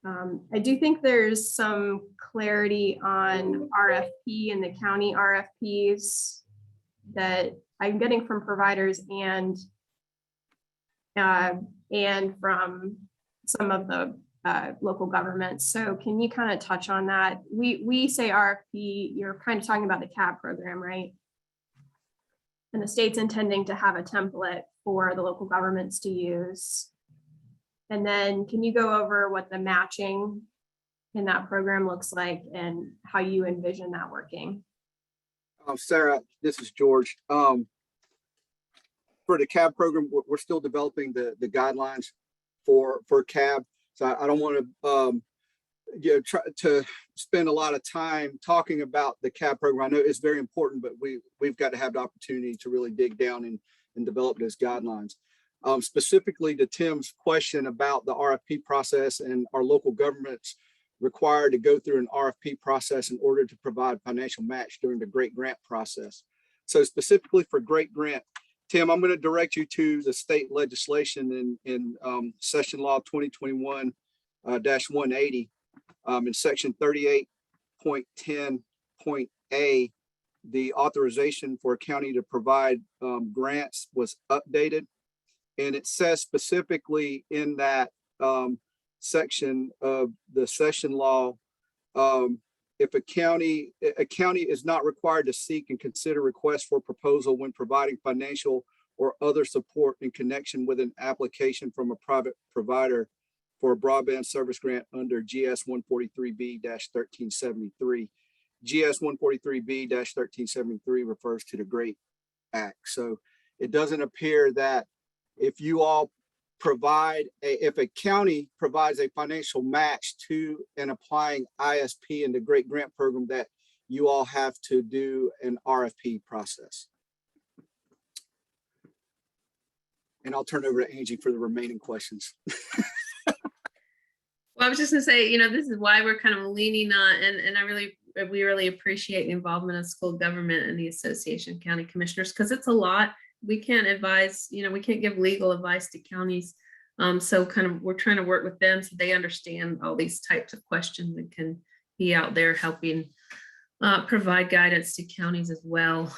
Speaker 3: I do think there's some clarity on RFP and the county RFPs that I'm getting from providers and from some of the local governments. So can you kind of touch on that? We say RFP, you're kind of talking about the CAB program, right? And the state's intending to have a template for the local governments to use. And then can you go over what the matching in that program looks like and how you envision that working?
Speaker 5: Sarah, this is George. For the CAB program, we're still developing the guidelines for CAB. So I don't want to try to spend a lot of time talking about the CAB program. I know it's very important, but we've got to have the opportunity to really dig down and develop those guidelines. Specifically to Tim's question about the RFP process and our local governments required to go through an RFP process in order to provide financial match during the Great Grant process. So specifically for Great Grant, Tim, I'm going to direct you to the state legislation in Session Law 2021-180 in Section 38.10.A. The authorization for a county to provide grants was updated. And it says specifically in that section of the session law, if a county is not required to seek and consider requests for proposal when providing financial or other support in connection with an application from a private provider for a broadband service grant under GS 143B-1373. GS 143B-1373 refers to the GREAT Act. So it doesn't appear that if you all provide if a county provides a financial match to an applying ISP in the GREAT grant program, that you all have to do an RFP process. And I'll turn over to Angie for the remaining questions.
Speaker 4: Well, I was just gonna say, you know, this is why we're kind of leaning on, and we really appreciate the involvement of school government and the Association of County Commissioners, because it's a lot. We can't advise, you know, we can't give legal advice to counties. So kind of, we're trying to work with them so they understand all these types of questions and can be out there helping provide guidance to counties as well.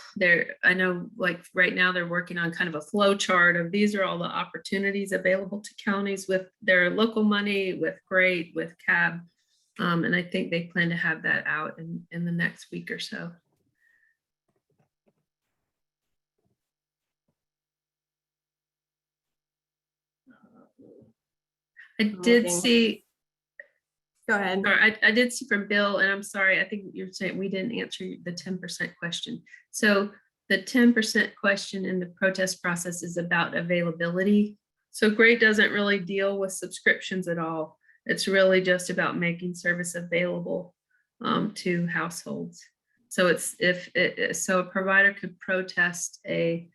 Speaker 4: I know like right now they're working on kind of a flow chart of these are all the opportunities available to counties with their local money, with GREAT, with CAB. And I think they plan to have that out in the next week or so. I did see.
Speaker 3: Go ahead.
Speaker 4: I did see from Bill, and I'm sorry, I think you're saying we didn't answer the 10% question. So the 10% question in the protest process is about availability. So GREAT doesn't really deal with subscriptions at all. It's really just about making service available to households. So it's so a provider could protest an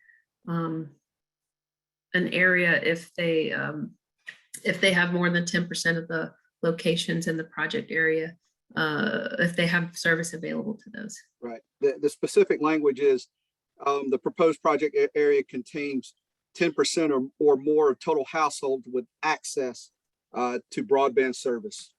Speaker 4: area if they have more than 10% of the locations in the project area, if they have service available to those.
Speaker 5: Right. The specific language is the proposed project area contains 10% or more of total households with access to broadband service.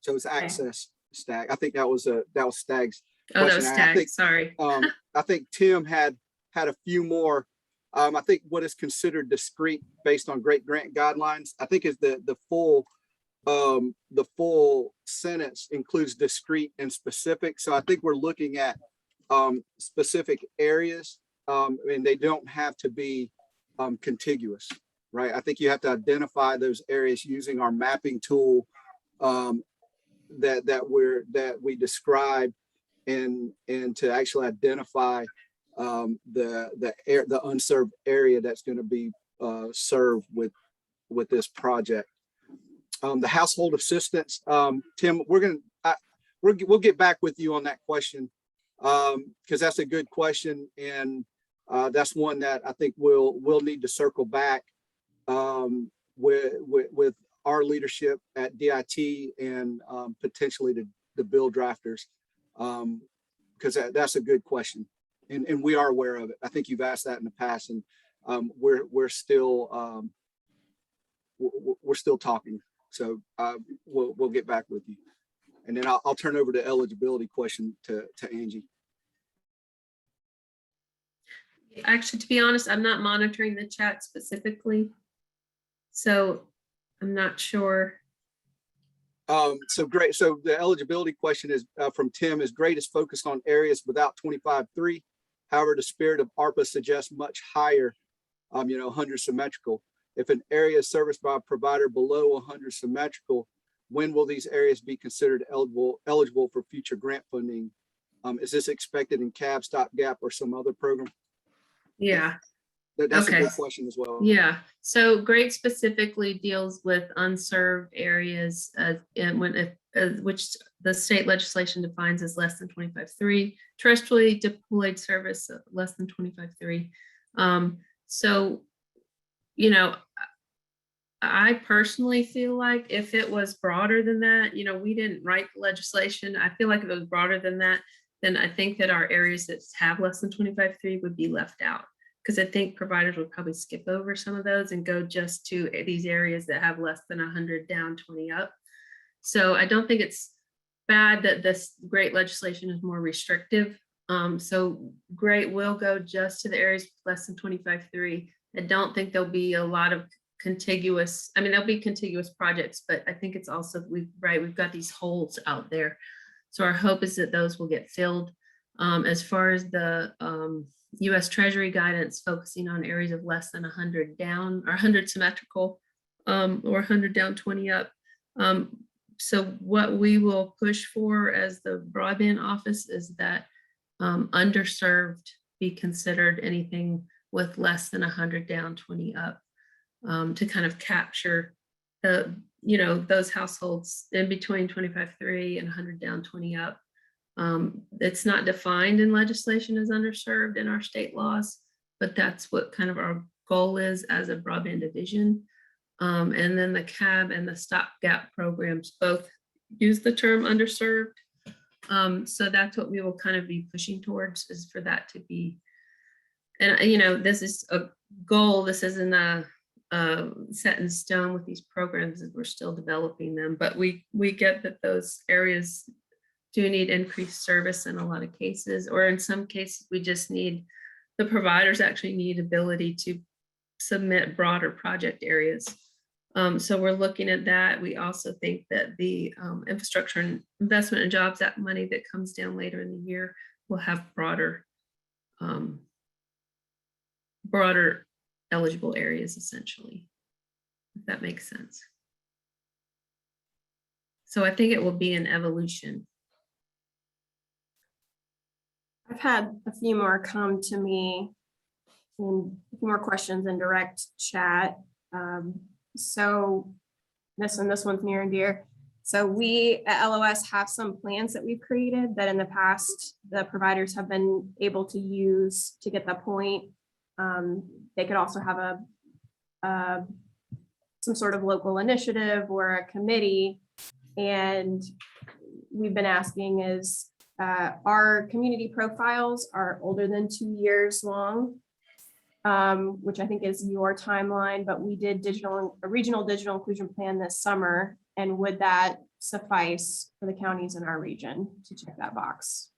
Speaker 5: So it's access. Stag. I think that was Stag's question.
Speaker 4: Oh, that was Stag. Sorry.
Speaker 5: I think Tim had a few more. I think what is considered discrete based on GREAT grant guidelines, I think is the full sentence includes discrete and specific. So I think we're looking at specific areas, and they don't have to be contiguous, right? I think you have to identify those areas using our mapping tool that we describe, and to actually identify the unserved area that's going to be served with this project. The household assistance, Tim, we'll get back with you on that question, because that's a good question, and that's one that I think we'll need to circle back with our leadership at DIT and potentially the bill drafters, because that's a good question. And we are aware of it. I think you've asked that in the past, and we're still talking. So we'll get back with you, and then I'll turn over the eligibility question to Angie.
Speaker 4: Actually, to be honest, I'm not monitoring the chat specifically, so I'm not sure.
Speaker 5: So great. So the eligibility question is from Tim is GREAT is focused on areas without 25.3. However, the spirit of ARPA suggests much higher, 100 symmetrical. If an area is serviced by a provider below 100 symmetrical, when will these areas be considered eligible for future grant funding? Is this expected in CAB, stopgap, or some other program?
Speaker 4: Yeah.
Speaker 5: That's
Speaker 4: okay.
Speaker 5: A good question as well.
Speaker 4: Yeah. So GREAT specifically deals with unserved areas, which the state legislation defines as less than 25.3, terrestrially deployed service less than 25.3. So, I personally feel like if it was broader than that, we didn't write the legislation. I feel like if it was broader than that, then I think that our areas that have less than 25.3 would be left out. Because I think providers would probably skip over some of those and go just to these areas that have less than 100 down, 20 up. So I don't think it's bad that this GREAT legislation is more restrictive. So GREAT will go just to the areas less than 25.3. I don't think there'll be a lot of contiguous, there'll be contiguous projects, but I think it's also, we've got these holes out there. So our hope is that those will get filled. As far as the US Treasury guidance focusing on areas of less than 100 down or 100 symmetrical or 100 down, 20 up. So what we will push for as the broadband office is that underserved be considered anything with less than 100 down, 20 up, to kind of capture the, those households in between 25.3 and 100 down, 20 up. It's not defined in legislation as underserved in our state laws, but that's what kind of our goal is as a broadband division. And then the CAB and the stopgap programs both use the term underserved. So that's what we will kind of be pushing towards, is for that to be, and this is a goal. This isn't a set in stone with these programs, as we're still developing them, but we get that those areas do need increased service in a lot of cases, or in some cases, we just need, the providers actually need ability to submit broader project areas. So we're looking at that. We also think that the Infrastructure and Investment and Jobs Act money that comes down later in the year will have broader eligible areas, essentially, if that makes sense. So I think it will be an evolution.
Speaker 3: I've had a few more come to me, and a few more questions in direct chat. So this one's near and dear. So we at LOS have some plans that we've created that in the past the providers have been able to use to get the point. They could also have some sort of local initiative or a committee. And we've been asking is, our community profiles are older than 2 years long, which I think is your timeline, but we did a regional digital inclusion plan this summer. And would that suffice for the counties in our region to check that box?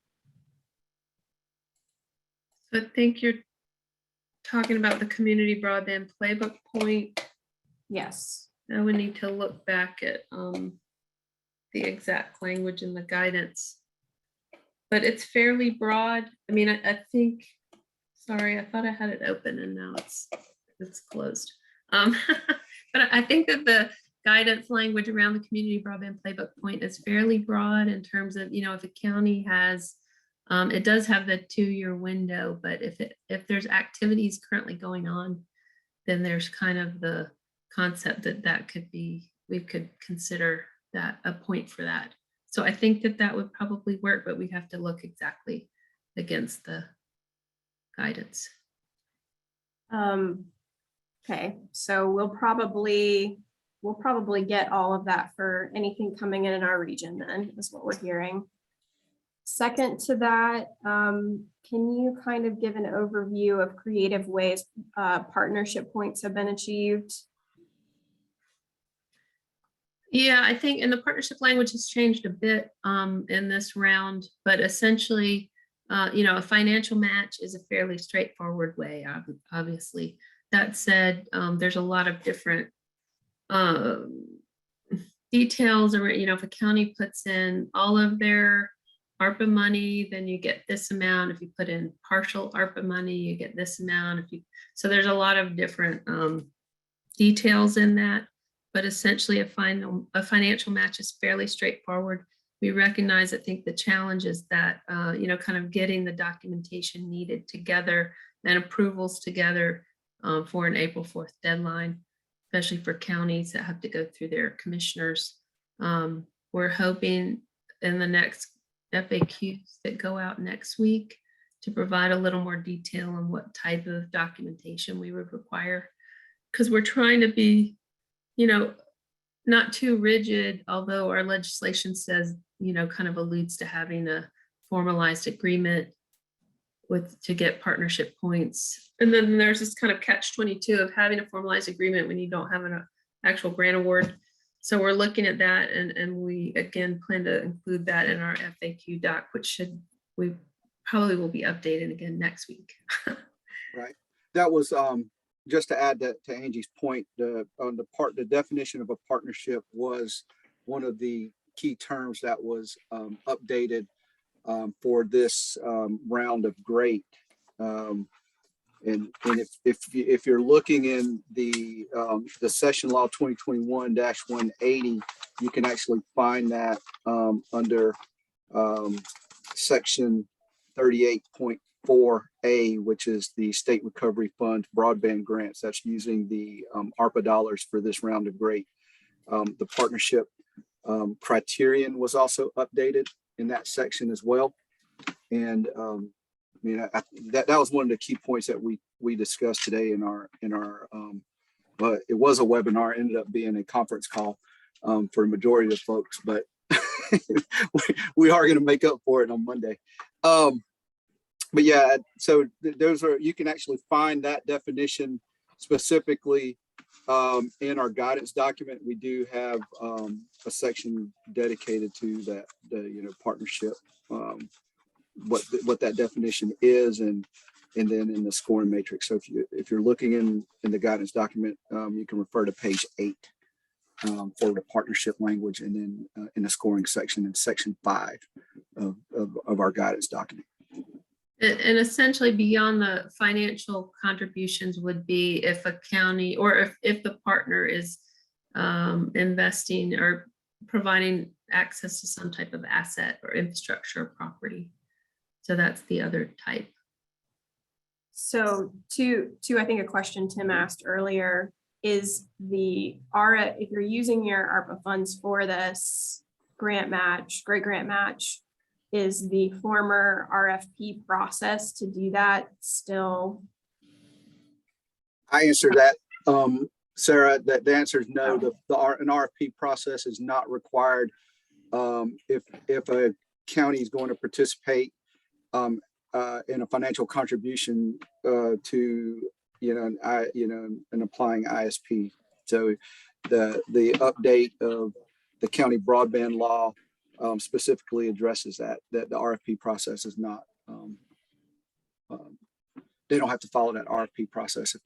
Speaker 4: So I think you're talking about the community broadband playbook point.
Speaker 3: Yes.
Speaker 4: I would need to look back at the exact language in the guidance, but it's fairly broad. I mean, I think, sorry, I thought I had it open and now it's closed. But I think that the guidance language around the community broadband playbook point is fairly broad in terms of, if a county has, it does have the 2-year window, but if there's activities currently going on, then there's kind of the concept that could be, we could consider that a point for that. So I think that would probably work, but we have to look exactly against the guidance.
Speaker 3: Okay, so we'll probably get all of that for anything coming in our region then, is what we're hearing. Second to that, can you kind of give an overview of creative ways partnership points have been achieved?
Speaker 4: Yeah, I think, and the partnership language has changed a bit in this round, but essentially, a financial match is a fairly straightforward way, obviously. That said, there's a lot of different details, or, if a county puts in all of their ARPA money, then you get this amount. If you put in partial ARPA money, you get this amount. So there's a lot of different details in that. But essentially a financial match is fairly straightforward. We recognize, I think, the challenge is that, kind of getting the documentation needed together and approvals together for an April 4th deadline, especially for counties that have to go through their commissioners. We're hoping in the next FAQs that go out next week to provide a little more detail on what type of documentation we would require, because we're trying to be, not too rigid, although our legislation says, kind of alludes to having a formalized agreement to get partnership points. And then there's this kind of catch-22 of having a formalized agreement when you don't have an actual grant award. So we're looking at that, and we again plan to include that in our FAQ doc, which we probably will be updated again next week.
Speaker 5: Right. That was just to add that to Angie's point, the definition of a partnership was one of the key terms that was updated for this round of GREAT. And if you're looking in the session law 2021-180, you can actually find that under section 38.4A, which is the State Recovery Fund broadband grants. That's using the ARPA dollars for this round of GREAT. The partnership criterion was also updated in that section as well. And that was one of the key points that we discussed today in our but it was a webinar, ended up being a conference call for a majority of folks, but we are going to make up for it on Monday. But yeah, so those are, you can actually find that definition specifically in our guidance document. We do have a section dedicated to that, the partnership, what that definition is, and then in the scoring matrix. So if you're looking in the guidance document, you can refer to page 8 for the partnership language, and then in the scoring section in section 5 of our guidance document.
Speaker 4: And essentially beyond the financial contributions would be if a county or if the partner is investing or providing access to some type of asset or infrastructure or property. So that's the other type.
Speaker 3: So to I think a question Tim asked earlier is the ARA, if you're using your ARPA funds for this grant match, great grant match, is the former RFP process to do that still?
Speaker 5: I answered that, Sarah. That the answer is no. An RFP process is not required if a county is going to participate in a financial contribution to an applying ISP. So the update of the county broadband law specifically addresses that the RFP process is not, they don't have to follow that RFP process if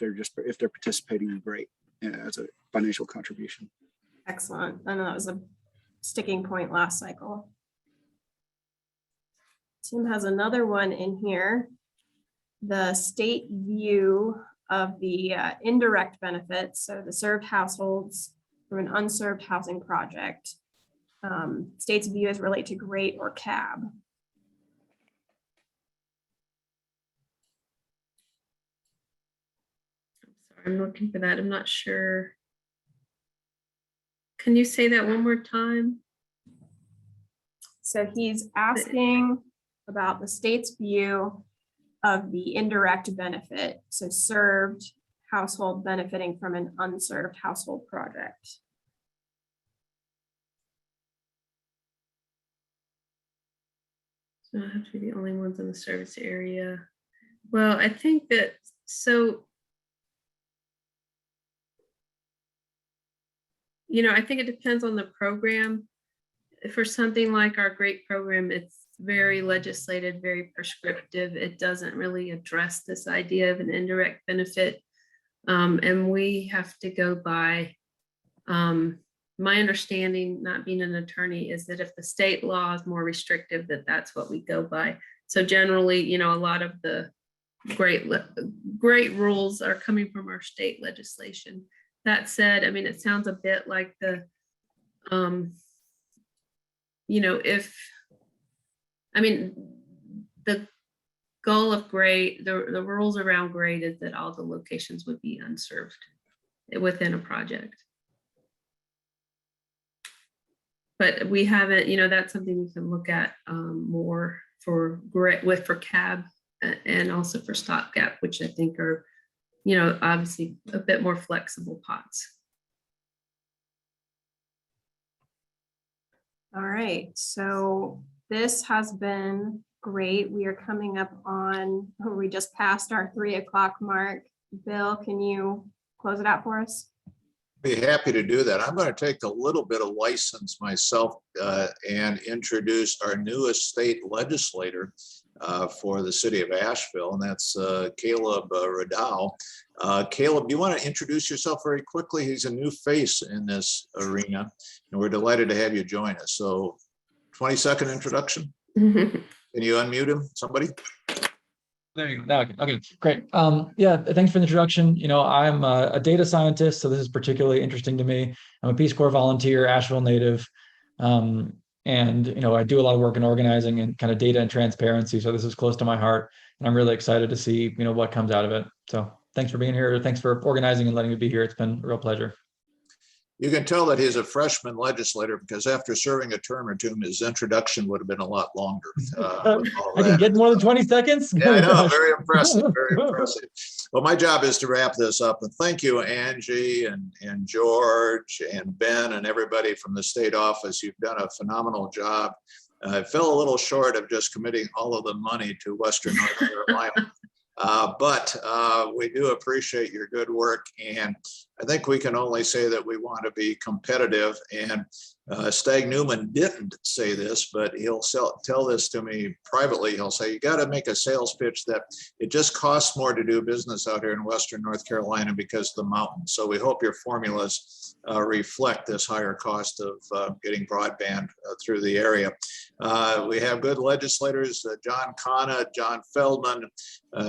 Speaker 5: they're participating in GREAT as a financial contribution.
Speaker 3: Excellent. I know that was a sticking point last cycle. Tim has another one in here. The state view of the indirect benefits, so the served households from an unserved housing project. State's view as relate to GREAT or CAB.
Speaker 4: I'm looking for that. I'm not sure. Can you say that one more time?
Speaker 3: So he's asking about the state's view of the indirect benefit. So served household benefiting from an unserved household project.
Speaker 4: So I have to be the only ones in the service area. Well, I think that, so, I think it depends on the program. For something like our GREAT program, it's very legislated, very prescriptive. It doesn't really address this idea of an indirect benefit. And we have to go by, my understanding, not being an attorney, is that if the state law is more restrictive, that's what we go by. So generally, a lot of the GREAT rules are coming from our state legislation. That said, it sounds a bit like the, the goal of GREAT, the rules around GREAT is that all the locations would be unserved within a project. But we haven't, that's something we can look at more for GREAT, for CAB and also for stopgap, which I think are, obviously a bit more flexible pots.
Speaker 3: All right, so this has been great. We are coming up on, we just passed our 3 o'clock mark. Bill, can you close it out for us?
Speaker 1: Be happy to do that. I'm going to take a little bit of license myself and introduce our newest state legislator for the city of Asheville, and that's Caleb Radau. Caleb, do you want to introduce yourself very quickly? He's a new face in this arena, and we're delighted to have you join us. So 20-second introduction. Can you unmute him, somebody?
Speaker 7: There you go. Now, okay, great. Yeah, thanks for the introduction. You know, I'm a data scientist, so this is particularly interesting to me. I'm a Peace Corps volunteer, Asheville native, and you know, I do a lot of work in organizing and kind of data and transparency. So this is close to my heart, and I'm really excited to see what comes out of it. So thanks for being here. Thanks for organizing and letting me be here. It's been a real pleasure.
Speaker 1: You can tell that he's a freshman legislator because after serving a term or two, his introduction would have been a lot longer.
Speaker 7: I can get more than 20 seconds.
Speaker 1: Yeah, I know. Very impressive. Very impressive. Well, my job is to wrap this up. And thank you, Angie and George and Ben and everybody from the state office. You've done a phenomenal job. I fell a little short of just committing all of the money to Western North Carolina. But we do appreciate your good work, and I think we can only say that we want to be competitive. And Stag Newman didn't say this, but he'll tell this to me privately. He'll say, you got to make a sales pitch that it just costs more to do business out here in Western North Carolina because of the mountains. So we hope your formulas reflect this higher cost of getting broadband through the area. We have good legislators, John Connor, John Feldman,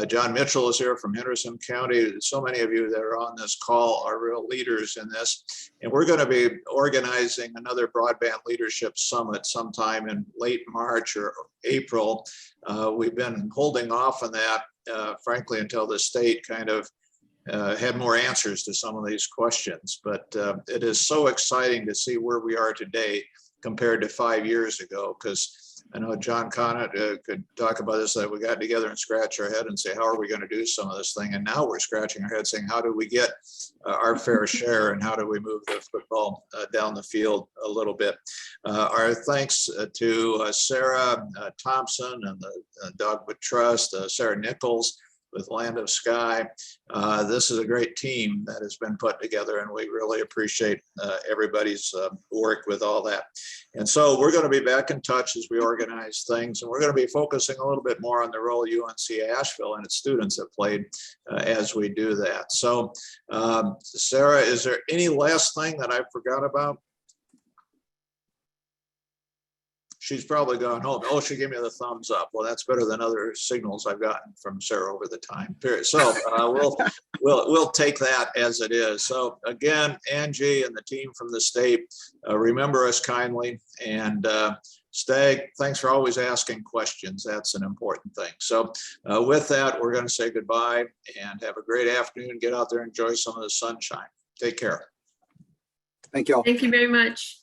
Speaker 1: John Mitchell is here from Henderson County. So many of you that are on this call are real leaders in this. And we're going to be organizing another broadband leadership summit sometime in late March or April. We've been holding off on that, frankly, until the state kind of had more answers to some of these questions. But it is so exciting to see where we are today compared to 5 years ago, because I know John Connor could talk about this, that we got together and scratch our head and say, how are we going to do some of this thing? And now we're scratching our head saying, how do we get our fair share and how do we move the football down the field a little bit? Our thanks to Sarah Thompson and the Dogwood Trust, Sarah Nichols with Land of Sky. This is a great team that has been put together, and we really appreciate everybody's work with all that. And so we're going to be back in touch as we organize things, and we're going to be focusing a little bit more on the role UNC Asheville and its students have played as we do that. So Sarah, is there any last thing that I forgot about? She's probably gone home. Oh, she gave me the thumbs up. Well, that's better than other signals I've gotten from Sarah over the time period. So we'll take that as it is. So again, Angie and the team from the state, remember us kindly. And Stag, thanks for always asking questions. That's an important thing. So with that, we're going to say goodbye and have a great afternoon. Get out there and enjoy some of the sunshine. Take care.
Speaker 5: Thank you all.
Speaker 4: Thank you very much.